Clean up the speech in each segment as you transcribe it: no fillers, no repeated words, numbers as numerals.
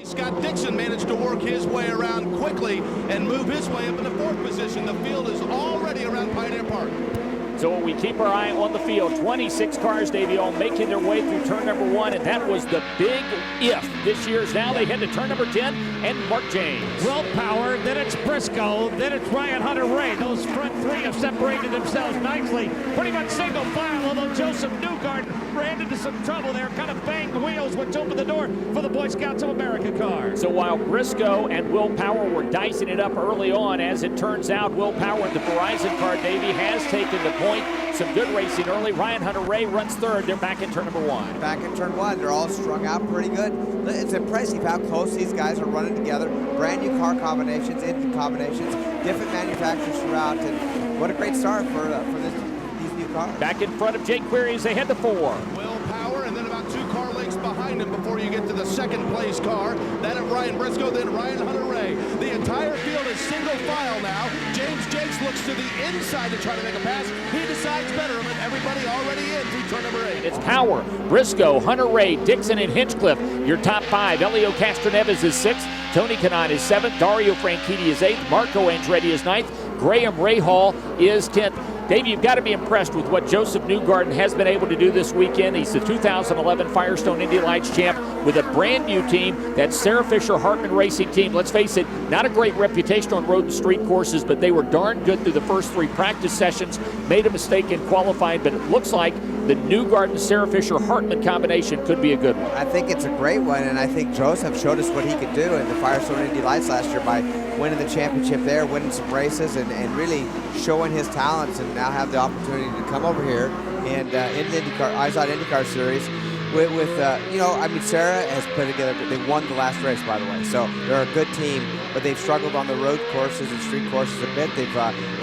Scott Dixon managed to work his way around quickly and move his way up in the fourth position. The field is already around Pioneer Park. So we keep our eye on the field. 26 cars, Davey, all making their way through turn number 1, and that was the big if this year's. Now they head to turn number 10 and Mark James. Willpower, then it's Briscoe, then it's Ryan Hunter-Reay. Those front three have separated themselves nicely. Pretty much single file, although Joseph Newgarden ran into some trouble there, kind of banged wheels, which opened the door for the Boy Scouts of America car. So while Briscoe and Willpower were dicing it up early on, as it turns out, Willpower in the Verizon car, Davey, has taken the point. Some good racing early. Ryan Hunter-Reay runs third. They're back in turn number 1. Back in turn 1. They're all strung out pretty good. It's impressive how close these guys are running together. Brand new car combinations, engine combinations, different manufacturers throughout. And what a great start for these new cars. Back in front of Jake Query as they head to 4. Willpower, and then about 2 car lengths behind him before you get to the second place car. That of Ryan Briscoe, then Ryan Hunter-Reay. The entire field is single file now. James Jakes looks to the inside to try to make a pass. He decides better, but everybody already in through turn number 8. It's Power, Briscoe, Hunter-Reay, Dixon, and Hinchcliffe. Your top 5. Elio Castroneves is 6th. Tony Kanaan is 7th. Dario Franchitti is 8th. Marco Andretti is 9th. Graham Rahal is 10th. Dave, you've got to be impressed with what Joseph Newgarden has been able to do this weekend. He's the 2011 Firestone Indy Lights champ with a brand new team, that Sarah Fisher Hartman Racing team. Let's face it, not a great reputation on road and street courses, but they were darn good through the first 3 practice sessions. Made a mistake in qualifying, but it looks like the Newgarden Sarah Fisher Hartman combination could be a good one. I think it's a great one, and I think Joseph showed us what he could do in the Firestone Indy Lights last year by winning the championship there, winning some races, and really showing his talents, and now have the opportunity to come over here and in the IndyCar, IZOD IndyCar Series with you know, I mean, Sarah has put together, they won the last race, by the way, so they're a good team, but they've struggled on the road courses and street courses a bit. They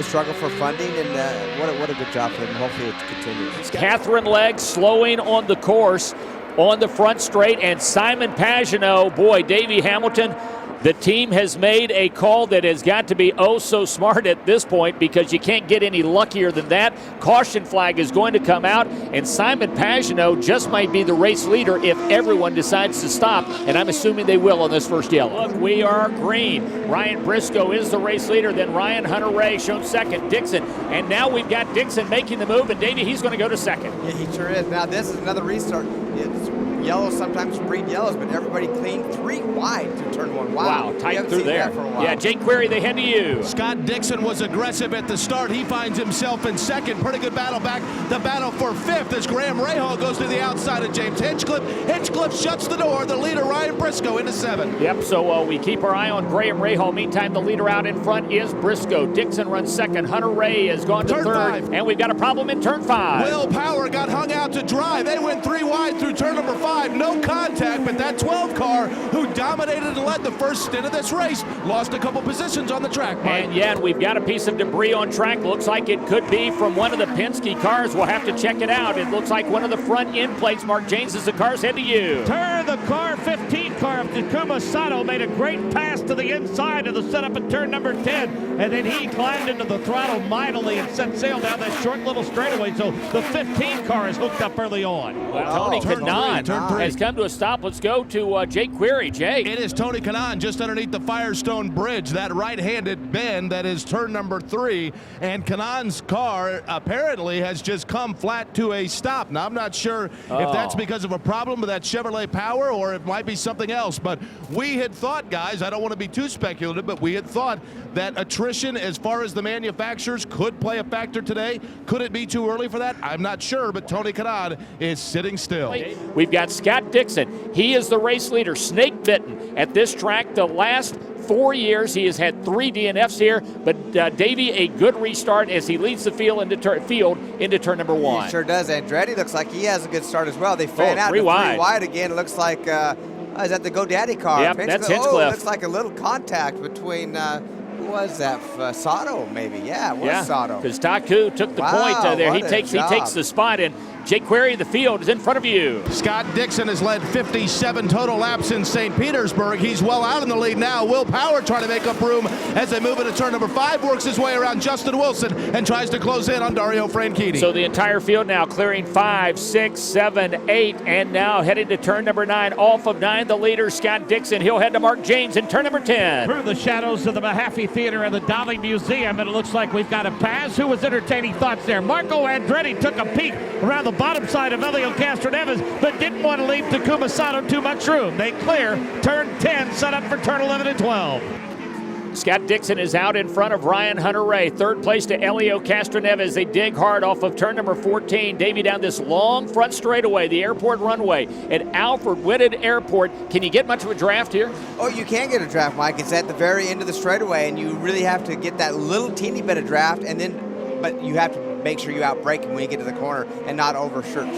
struggled for funding, and what a good job for them. Hopefully it continues. Catherine Legg slowing on the course on the front straight, and Simon Pagenaud, boy, Davey Hamilton, the team has made a call that has got to be oh so smart at this point, because you can't get any luckier than that. Caution flag is going to come out, and Simon Pagenaud just might be the race leader if everyone decides to stop, and I'm assuming they will on this first yellow. Look, we are green. Ryan Briscoe is the race leader, then Ryan Hunter-Reay shown second, Dixon, and now we've got Dixon making the move, and Davey, he's going to go to second. Yeah, he sure is. Now this is another restart. It's yellows sometimes breed yellows, but everybody clean 3 wide through turn 1. Wow, tight through there. Yeah, Jake Query, they head to you. Scott Dixon was aggressive at the start. He finds himself in second. Pretty good battle back. The battle for 5th as Graham Rahal goes to the outside of James Hinchcliffe. Hinchcliffe shuts the door. The leader, Ryan Briscoe, into 7th. Yep, so we keep our eye on Graham Rahal. Meantime, the leader out in front is Briscoe. Dixon runs second. Hunter-Reay has gone to Turn 3rd. 5. And we've got a problem in turn 5. Willpower got hung out to dry. They went 3 wide through turn number 5. No contact, but that 12 car who dominated and led the first stint of this race lost a couple positions on the track, Mike. And yeah, we've got a piece of debris on track. Looks like it could be from one of the Penske cars. We'll have to check it out. It looks like one of the front end plates. Mark James, as the cars head to you. Turn the car, 15 car of Takuma Sato made a great pass to the inside of the setup at turn number 10, and then he climbed into the throttle mightily and set sail down that short little straightaway, so the 15 car is hooked up early on. Well, Tony Kanaan has come to a stop. Let's go to Jake Query. Jake. It is Tony Kanaan just underneath the Firestone Bridge, that right-handed bend that is turn number 3, and Kanaan's car apparently has just come flat to a stop. Now, I'm not sure if that's because of a problem with that Chevrolet Power or it might be something else, but we had thought, guys, I don't want to be too speculative, but we had thought that attrition as far as the manufacturers could play a factor today. Could it be too early for that? I'm not sure, but Tony Kanaan is sitting still. We've got Scott Dixon. He is the race leader, snake bitten at this track. The last 4 years he has had 3 DNFs here, but Davey, a good restart as he leads the field into turn number 1. He sure does. Andretti looks like he has a good start as well. They fan out 3 to wide. 3 wide again. It looks like is that the GoDaddy car? Yep, that's Hinchcliffe. Oh, it looks like a little contact between who was that? Sato, maybe. Yeah, it was Sato. Because Taku took the point there. He takes the spot, and Jake Query, the field is in front of you. Scott Dixon has led 57 total laps in St. Petersburg. He's well out in the lead now. Will Power trying to make up room as they move into turn number 5, works his way around Justin Wilson and tries to close in on Dario Franchitti. So the entire field now clearing 5, 6, 7, 8, and now heading to turn number 9. Off of 9, the leader, Scott Dixon. He'll head to Mark James in turn number 10. Through the shadows of the Mahaffey Theater and the Dolly Museum, and it looks like we've got a pass. Who was entertaining thoughts there? Marco Andretti took a peek around the bottom side of Elio Castroneves, but didn't want to leave Takuma Sato too much room. They clear turn 10, set up for turn 11 and 12. Scott Dixon is out in front of Ryan Hunter-Reay. Third place to Elio Castroneves. They dig hard off of turn number 14. Davey down this long front straightaway, the airport runway at Alfred Whitted Airport. Can you get much of a draft here? Oh, you can get a draft, Mike. It's at the very end of the straightaway, and you really have to get that little teeny bit of draft, and then, but you have to make sure you outbrake him when you get to the corner and not overshoot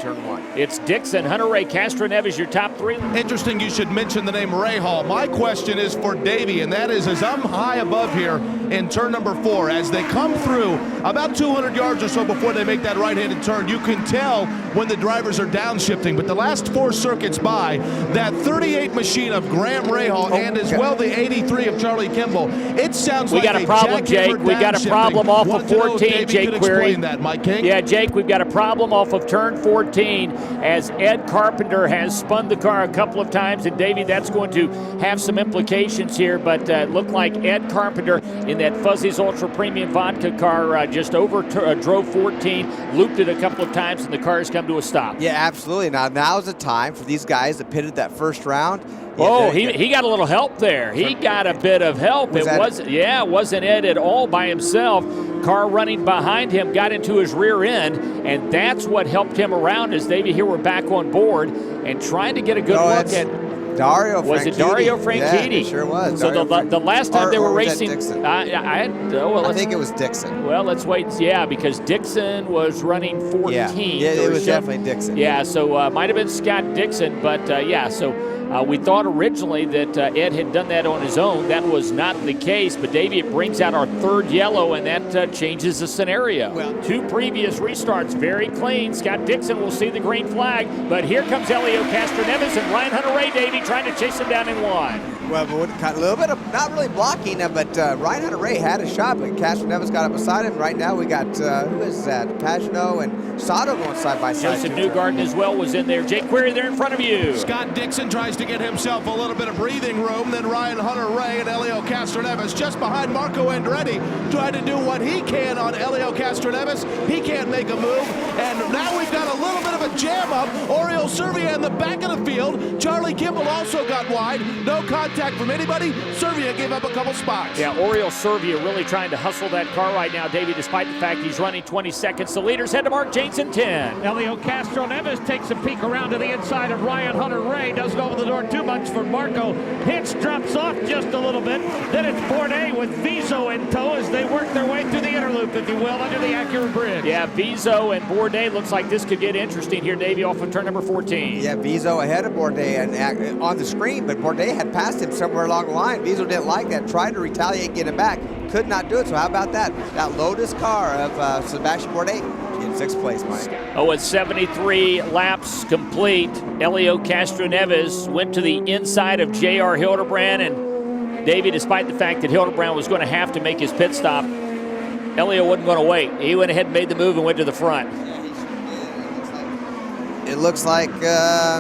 turn 1. It's Dixon, Hunter-Reay, Castroneves, your top 3. Interesting you should mention the name Ray Hall. My question is for Davey, and that is, as I'm high above here in turn number 4, as they come through about 200 yards or so before they make that right-handed turn, you can tell when the drivers are downshifting. But the last 4 circuits by, that 38 machine of Graham Rahal and as well the 83 of Charlie Kimball, it sounds like we got a problem, Jake. We got a problem off of 14, Jake Query. That, Mike King. Yeah, Jake, we've got a problem off of turn 14 as Ed Carpenter has spun the car a couple of times, and Davey, that's going to have some implications here, but looked like Ed Carpenter in that Fuzzy's Ultra Premium Vodka car just drove 14, looped it a couple of times, and the car has come to a stop. Yeah, absolutely. Now's the time for these guys that pitted that first round. Oh, he got a little help there. He got a bit of help. It wasn't Ed at all by himself. Car running behind him got into his rear end, and that's what helped him around. As Davey, here we're back on board and trying to get a good look at Dario Franchitti. Was it Dario Franchitti? Yeah, it sure was. So the last time they were racing, I think it was Dixon. Well, let's wait. Yeah, because Dixon was running 14. Yeah, it was definitely Dixon. Yeah, so might have been Scott Dixon, but we thought originally that Ed had done that on his own. That was not the case, but Davey, it brings out our third yellow, and that changes the scenario. Well, 2 previous restarts, very clean. Scott Dixon will see the green flag, but here comes Elio Castroneves and Ryan Hunter-Reay, Davey, trying to chase him down in 1. Well, a little bit of, not really blocking, but Ryan Hunter-Reay had a shot, but Castroneves got up beside him. Right now we got, who is that? Pagano and Sato going side by side. Joseph Newgarden as well was in there. Jake Query there in front of you. Scott Dixon tries to get himself a little bit of breathing room. Then Ryan Hunter-Reay and Elio Castroneves just behind Marco Andretti trying to do what he can on Elio Castroneves. He can't make a move. And now we've got a little bit of a jam up. Oriol Servia in the back of the field. Charlie Kimball also got wide. No contact from anybody. Servia gave up a couple spots. Yeah, Oriol Servia really trying to hustle that car right now, Davey, despite the fact he's running 20 seconds. The leaders head to Mark James in 10. Elio Castroneves takes a peek around to the inside of Ryan Hunter-Reay. Doesn't open the door too much for Marco. Hitch drops off just a little bit. Then it's Bourdais with Vizo in tow as they work their way through the interloop, if you will, under the Acura bridge. Yeah, Vizo and Bourdais looks like this could get interesting here, Davey, off of turn number 14. Yeah, Vizo ahead of Bourdais and on the screen, but Bourdais had passed him somewhere along the line. Vizo didn't like that, tried to retaliate and get him back. Could not do it, so how about that? That Lotus car of Sebastian Bourdais in 6th place, Mike. Oh, it's 73 laps complete. Elio Castroneves went to the inside of J.R. Hildebrand, and Davey, despite the fact that Hildebrand was going to have to make his pit stop, Elio wasn't going to wait. He went ahead and made the move and went to the front. It looks like,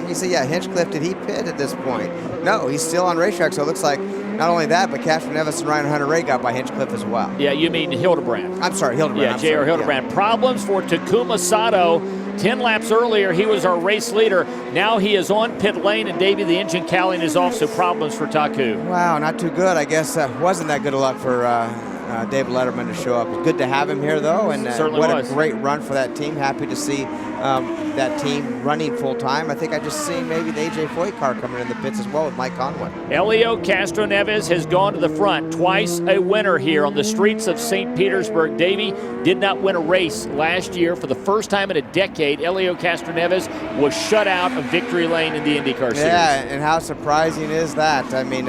you say, yeah, Hinchcliffe, did he pit at this point? No, he's still on racetrack, so it looks like not only that, but Castroneves and Ryan Hunter-Reay got by Hinchcliffe as well. Yeah, you mean Hildebrand. I'm sorry, Hildebrand. Yeah, J.R. Hildebrand. Yeah. Problems for Takuma Sato. 10 laps earlier, he was our race leader. Now he is on pit lane, and Davey, the engine cowling is off, so problems for Taku. Wow, not too good. I guess wasn't that good of luck for David Letterman to show up. Good to have him here, though, and what a great run for that team. Happy to see that team running full-time. I think I just seen maybe the A.J. Foyt car coming in the pits as well with Mike Conway. Elio Castroneves has gone to the front. Twice a winner here on the streets of St. Petersburg. Davey did not win a race last year. For the first time in a decade, Elio Castroneves was shut out of victory lane in the IndyCar Series. Yeah, and how surprising is that? I mean,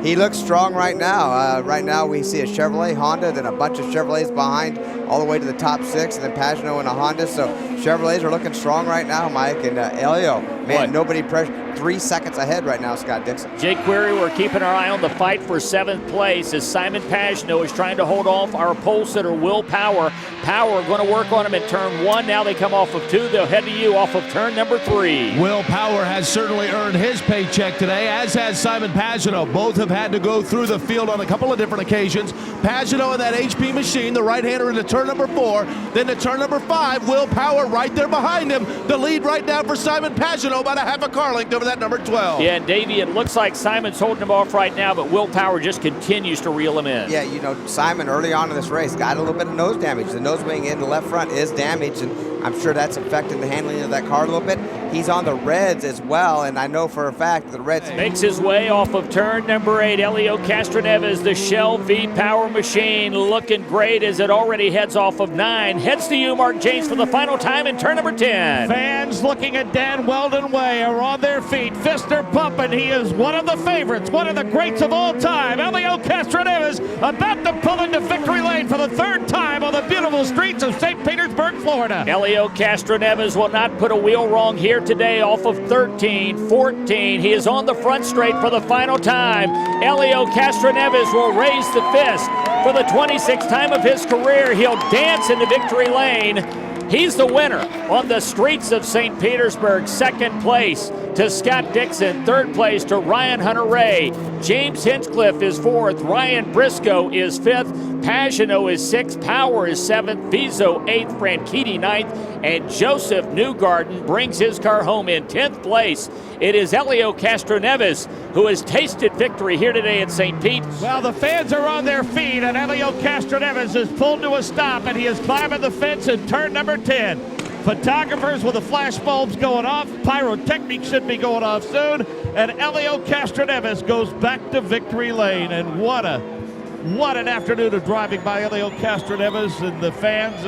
He looks strong right now. Right now we see a Chevrolet, Honda, then a bunch of Chevrolets behind all the way to the top 6, and then Pagano and a Honda. So Chevrolets are looking strong right now, Mike. And Elio, man, what? nobody pressure. 3 seconds ahead right now, Scott Dixon. Jake Query, we're keeping our eye on the fight for 7th place as Simon Pagano is trying to hold off our pole sitter, Will Power. Power going to work on him in turn 1. Now they come off of 2. They'll head to you off of turn number 3. Will Power has certainly earned his paycheck today, as has Simon Pagano. Both have had to go through the field on a couple of different occasions. Pagano in that HP machine, the right-hander into turn number 4. Then to turn number 5, Will Power right there behind him. The lead right now for Simon Pagano, about a half a car length over that number 12. Yeah, and Davey, it looks like Simon's holding him off right now, but Will Power just continues to reel him in. Yeah, you know, Simon early on in this race got a little bit of nose damage. The nose wing in the left front is damaged, and I'm sure that's affecting the handling of that car a little bit. He's on the reds as well, and I know for a fact the reds... Makes his way off of turn number 8. Elio Castroneves, the Shell V-Power machine, looking great as it already heads off of 9. Heads to you, Mark James, for the final time in turn number 10. Fans looking at Dan Weldon Way are on their feet. Fists are pumping. He is one of the favorites, one of the greats of all time. Elio Castroneves about to pull into victory lane for the 3rd time on the beautiful streets of St. Petersburg, Florida. Elio Castroneves will not put a wheel wrong here today off of 13, 14. He is on the front straight for the final time. Elio Castroneves will raise the fist for the 26th time of his career. He'll dance into victory lane. He's the winner on the streets of St. Petersburg. 2nd place to Scott Dixon. 3rd place to Ryan Hunter-Ray. James Hinchcliffe is 4th. Ryan Briscoe is 5th. Pagano is 6th. Power is 7th. Vizo 8th. Franchitti 9th. And Joseph Newgarden brings his car home in 10th place. It is Elio Castroneves who has tasted victory here today at St. Pete. Well, the fans are on their feet, and Elio Castroneves is pulled to a stop, and he is climbing the fence in turn number 10. Photographers with the flash bulbs going off. Pyrotechnics should be going off soon. And Elio Castroneves goes back to victory lane. And what an afternoon of driving by Elio Castroneves, and the fans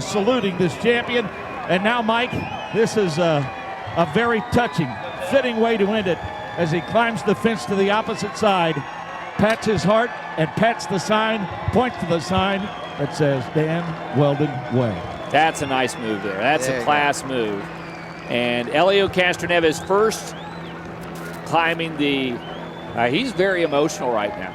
saluting this champion. And now, Mike, this is a very touching, fitting way to end it as he climbs the fence to the opposite side, pats his heart, and pats the sign, points to the sign that says Dan Weldon Way. That's a nice move there. That's a class move. And Elio Castroneves first climbing the... he's very emotional right now.